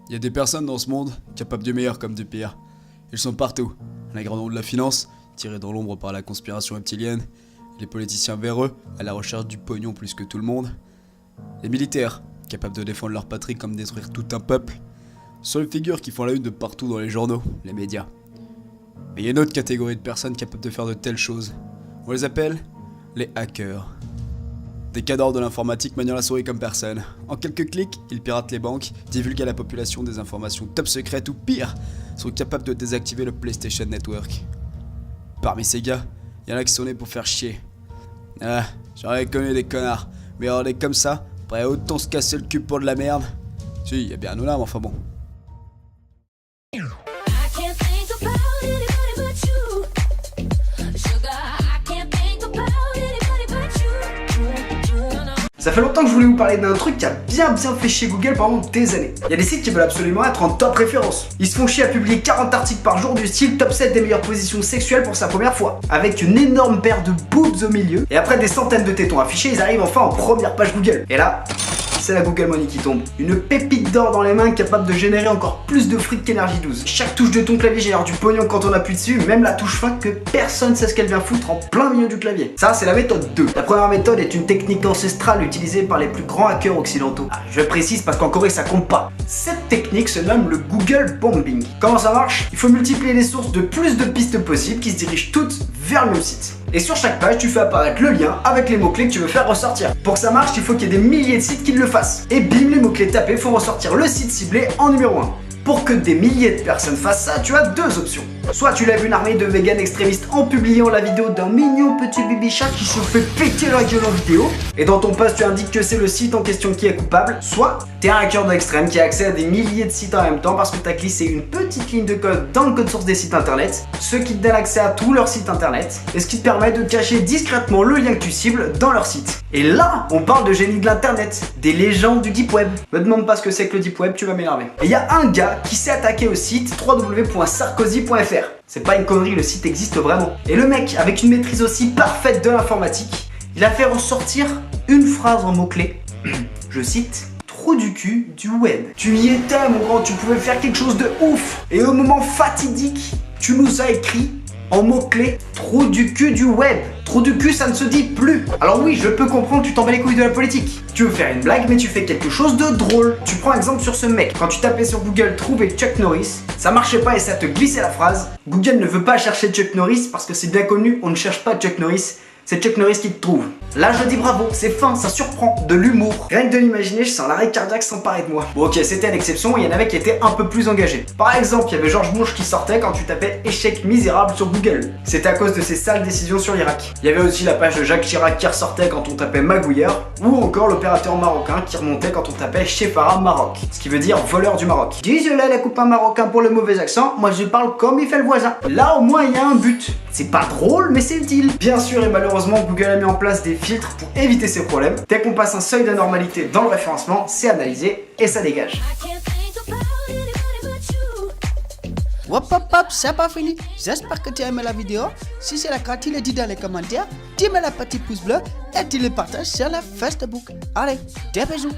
Il y a des personnes dans ce monde capables du meilleur comme du pire. Ils sont partout. Les grands noms de la finance, tirés dans l'ombre par la conspiration reptilienne. Les politiciens véreux, à la recherche du pognon plus que tout le monde. Les militaires, capables de défendre leur patrie comme détruire tout un peuple. Ce sont les figures qui font la une de partout dans les journaux, les médias. Mais il y a une autre catégorie de personnes capables de faire de telles choses. On les appelle les hackers. Des cadors de l'informatique maniant la souris comme personne. En quelques clics, ils piratent les banques, divulguent à la population des informations top secrètes ou pire, sont capables de désactiver le PlayStation Network. Parmi ces gars, il y en a qui sont nés pour faire chier. Ah, j'aurais connu des connards, mais alors des comme ça, prêts à autant se casser le cul pour de la merde. Si, il y a bien un âme, enfin bon. Ça fait longtemps que je voulais vous parler d'un truc qui a bien fait chier Google pendant des années. Il y a des sites qui veulent absolument être en top référence. Ils se font chier à publier 40 articles par jour du style top 7 des meilleures positions sexuelles pour sa première fois, avec une énorme paire de boobs au milieu, et après des centaines de tétons affichés, ils arrivent enfin en première page Google. Et là, c'est la Google Money qui tombe. Une pépite d'or dans les mains capable de générer encore plus de fric qu'Energy 12. Chaque touche de ton clavier génère du pognon quand on appuie dessus, même la touche fin que personne sait ce qu'elle vient foutre en plein milieu du clavier. Ça, c'est la méthode 2. La première méthode est une technique ancestrale utilisée par les plus grands hackers occidentaux. Ah, je précise parce qu'en Corée ça compte pas. Cette technique se nomme le Google Bombing. Comment ça marche? Il faut multiplier les sources de plus de pistes possibles qui se dirigent toutes vers le même site. Et sur chaque page, tu fais apparaître le lien avec les mots-clés que tu veux faire ressortir. Pour que ça marche, il faut qu'il y ait des milliers de sites qui le fassent. Et bim, les mots-clés tapés font ressortir le site ciblé en numéro 1. Pour que des milliers de personnes fassent ça, tu as deux options. Soit tu lèves une armée de véganes extrémistes en publiant la vidéo d'un mignon petit bibi chat qui se fait péter la gueule en vidéo, et dans ton post tu indiques que c'est le site en question qui est coupable. Soit t'es un hacker d'extrême qui a accès à des milliers de sites en même temps parce que t'as glissé une petite ligne de code dans le code source des sites internet, ce qui te donne accès à tous leurs sites internet, et ce qui te permet de cacher discrètement le lien que tu cibles dans leur site. Et là, on parle de génie de l'internet, des légendes du deep web. Me demande pas ce que c'est que le deep web, tu vas m'énerver. Et il y a un gars qui s'est attaqué au site www.sarkozy.fr. C'est pas une connerie, le site existe vraiment. Et le mec, avec une maîtrise aussi parfaite de l'informatique, il a fait ressortir une phrase en mots-clés. Je cite: trou du cul du web. Tu y étais mon grand, tu pouvais faire quelque chose de ouf. Et au moment fatidique, tu nous as écrit en mots-clés trou du cul du web. Trou du cul, ça ne se dit plus. Alors oui, je peux comprendre, tu t'en bats les couilles de la politique. Tu veux faire une blague, mais tu fais quelque chose de drôle. Tu prends exemple sur ce mec. Quand tu tapais sur Google trouver Chuck Norris, ça marchait pas et ça te glissait la phrase. Google ne veut pas chercher Chuck Norris parce que c'est bien connu, on ne cherche pas Chuck Norris. C'est Chuck Norris qui te trouve. Là, je dis bravo, c'est fin, ça surprend, de l'humour. Rien que de l'imaginer, je sens l'arrêt cardiaque s'emparer de moi. Bon, ok, c'était l'exception, il y en avait qui étaient un peu plus engagés. Par exemple, il y avait George Bush qui sortait quand tu tapais échec misérable sur Google. C'était à cause de ses sales décisions sur l'Irak. Il y avait aussi la page de Jacques Chirac qui ressortait quand on tapait magouilleur, ou encore l'opérateur marocain qui remontait quand on tapait Chefara Maroc, ce qui veut dire voleur du Maroc. Désolé les copains marocains pour le mauvais accent, moi je parle comme il fait le voisin. Là au moins il y a un but. C'est pas drôle, mais c'est utile. Bien sûr, et malheureusement, Google a mis en place des filtres pour éviter ces problèmes. Dès qu'on passe un seuil d'anormalité dans le référencement, c'est analysé et ça dégage. Hop, c'est pas fini. J'espère que tu as aimé la vidéo. Si c'est le cas, tu le dis dans les commentaires. Tu mets le petit pouce bleu et tu le partages sur la Facebook. Allez, des bisous.